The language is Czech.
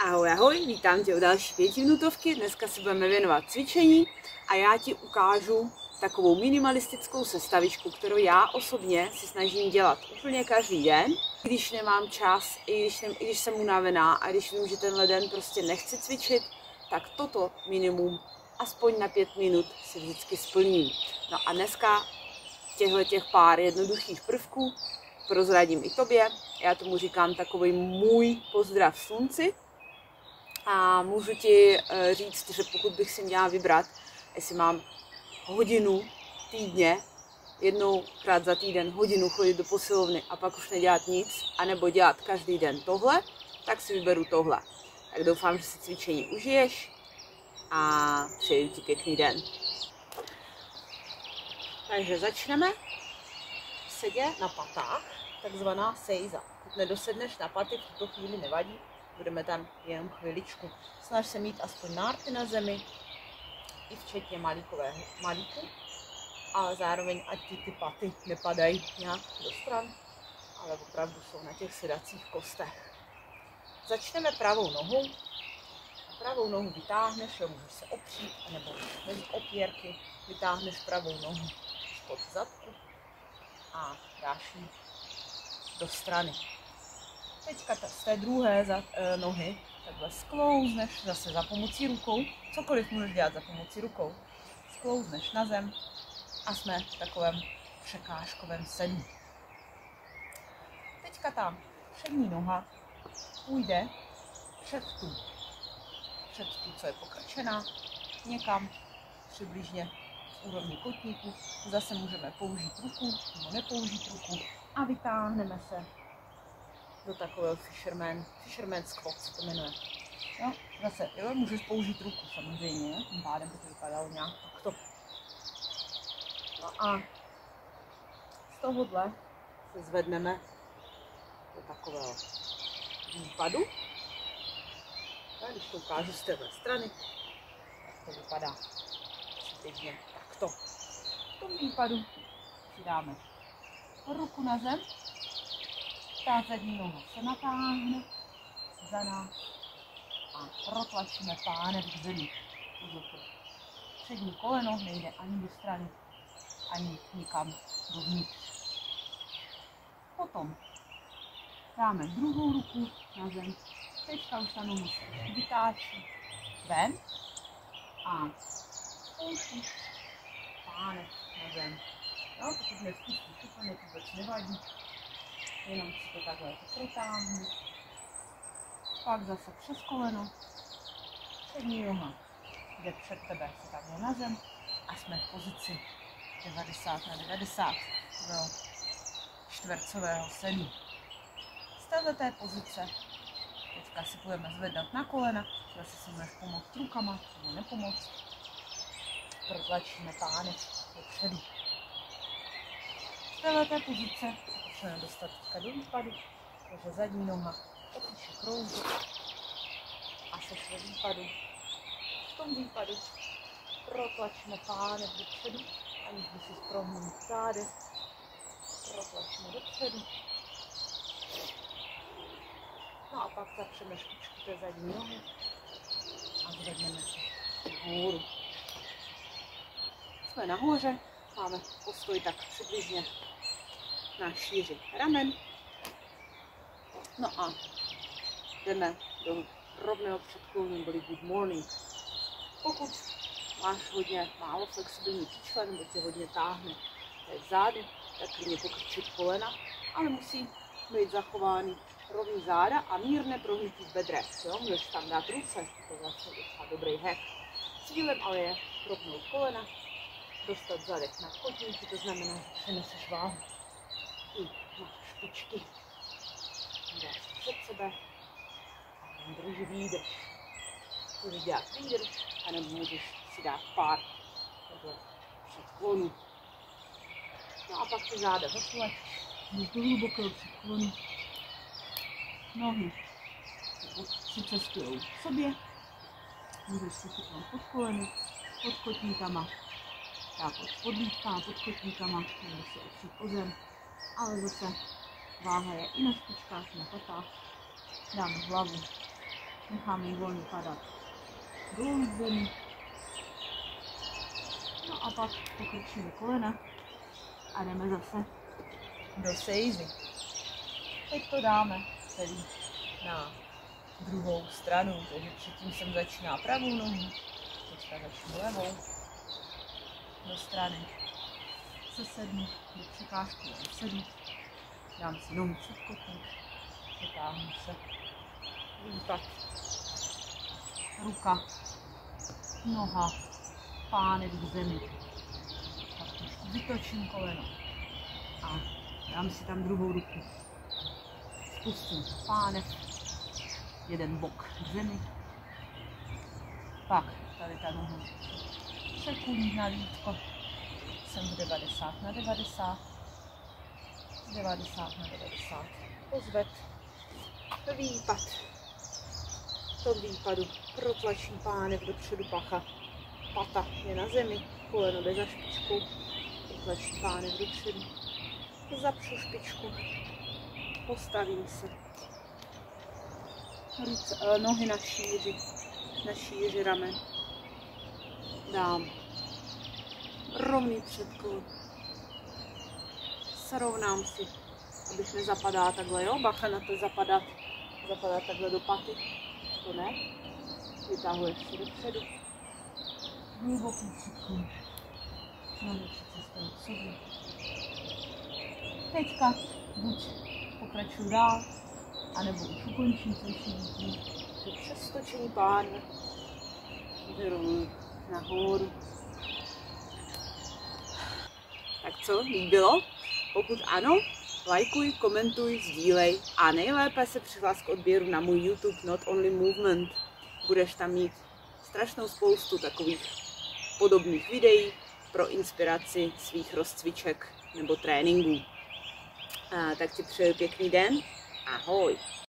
Ahoj, ahoj, vítám tě u další 5minutovky. Dneska se budeme věnovat cvičení a já ti ukážu takovou minimalistickou sestavičku, kterou já osobně si snažím dělat úplně každý den. Když nemám čas, i když jsem unavená a když vím, že tenhle den prostě nechci cvičit, tak toto minimum aspoň na 5 minut si vždycky splním. No a dneska těch pár jednoduchých prvků prozradím i tobě. Já tomu říkám takový můj pozdrav slunci. A můžu ti říct, že pokud bych si měla vybrat, jestli mám hodinu týdně, jednoukrát za týden hodinu chodit do posilovny a pak už nedělat nic, anebo dělat každý den tohle, tak si vyberu tohle. Tak doufám, že si cvičení užiješ a přeji ti pěkný den. Takže začneme. Sedě na patách, takzvaná seiza. Pokud nedosedneš na paty, v tuto chvíli nevadí. Budeme tam jenom chviličku. Snaž se mít aspoň nárty na zemi, i včetně malíku, ale zároveň ať ty paty nepadají nějak do stran, ale opravdu jsou na těch sedacích kostech. Začneme pravou nohou. Pravou nohu vytáhneš, můžeš se opřít, anebo mezi opěrky vytáhneš pravou nohu spod zadku a dáš ji do strany. Teďka z té druhé nohy takhle sklouzneš zase za pomocí rukou, cokoliv můžeš dělat za pomocí rukou, sklouzneš na zem a jsme v takovém překážkovém sedu. Teďka ta přední noha půjde před tu, co je pokrčená, někam přibližně v úrovni kotníku. Zase můžeme použít ruku nebo nepoužít ruku a vytáhneme se do takového fisherman squat se to jmenuje. Jo, zase, jo, můžeš použít ruku samozřejmě, tím pádem by to vypadalo nějak takto. No a z tohohle se zvedneme do takového výpadu. A když to ukážu z téhle strany, tak to vypadá přibližně takto. V tom výpadu si dáme ruku na zem. Ta zadní noha se natáhne za nás a protlačíme pánev k zemi. Přední koleno nejde ani do strany, ani nikam dovnitř. Potom dáme druhou ruku na zem. Teďka už ta noha se vytáčí ven a pouští pánev na zem. No, pokud nespustíš úplně, to vůbec nevadí. Jenom si to takhle protáhnu. Pak zase přes koleno. Přední noha jde před tebe se takhle na zem a jsme v pozici 90 na 90 do čtvercového sedu. Z této pozice teďka si budeme zvedat na kolena. Zase si můžeš pomoct rukama nebo nepomoct. Protlačíme pánev dopředu. Z této pozice můžeme dostat do výpadu, takže zadní noha opíše kroužek a seš ve výpadu. V tom výpadu protlačíme pánev dopředu, aniž by si prohnul zády. Protlačíme dopředu. No a pak zapřeme špičku té zadní nohy a zvedneme se nahoru. Jsme nahoře, máme postoj tak přibližně na šíři ramen. No a jdeme do rovného předklonu, neboli good morning. Pokud máš hodně málo flexibilní příčka, nebo tě hodně táhne zády, tak klidně pokrčit kolena, ale musí být zachovány rovný záda a mírné prohnutí v bedrech. Můžeš tam dát ruce, to je vlastně dobrý hack. Cílem ale je propnout kolena, dostat zadek na kotníky, to znamená, že přeneseš váhu i na špičky. Dáš před sebe a drž výdrž. Můžeš dělat výdrž, anebo můžeš si dát pár předklonů. No a pak ty záda zasleč, do hlubokého předklonu. Nohy si cestují k sobě. Můžeš si chytnout pod koleny, pod kotníkama, pod podlítkama, pod kotníkama, nebo si opřít o zem. Ale zase váha je i na špičkách, na patách. Dáme hlavu Necháme ji volně padat dolů k zemi. No a pak pokrčíme kolena a jdeme zase do seizy. Teď to dáme celý na druhou stranu, takže předtím jsem začíná pravou nohu, teďka začnu levou do strany, se sednu do překážky, sednu, dám si nohu před kotník, přetáhnu se, výpad, ruka, noha, pánev k zemi, pak trošku vytočím koleno a dám si tam druhou ruku, spustím pánev, jeden bok k zemi, pak tady ta noha sekund na lítko, jsem v 90 na 90, 90 na 90, pozved, výpad, v tom výpadu protlačím pánev dopředu pacha, pata je na zemi, koleno jde za špičkou, protlačím pánev dopředu, zapřu špičku, postavím se, ruce, nohy na šíři ramen, dám rovný předklon, srovnám si, abych nezapadala takhle, jo, bacha na to zapadat takhle do paty, to ne, vytahuješ si dopředu, hluboký předklon, nohy přicestím k sobě. Teďka buď pokračuju dál, anebo už ukončím cvičení, to přestočení pánve, vyrovuji nahoru. Tak co, líbilo? Pokud ano, lajkuj, komentuj, sdílej a nejlépe se přihlás k odběru na můj YouTube Not Only Movement. Budeš tam mít strašnou spoustu takových podobných videí pro inspiraci svých rozcviček nebo tréninků. Tak ti přeju pěkný den. Ahoj!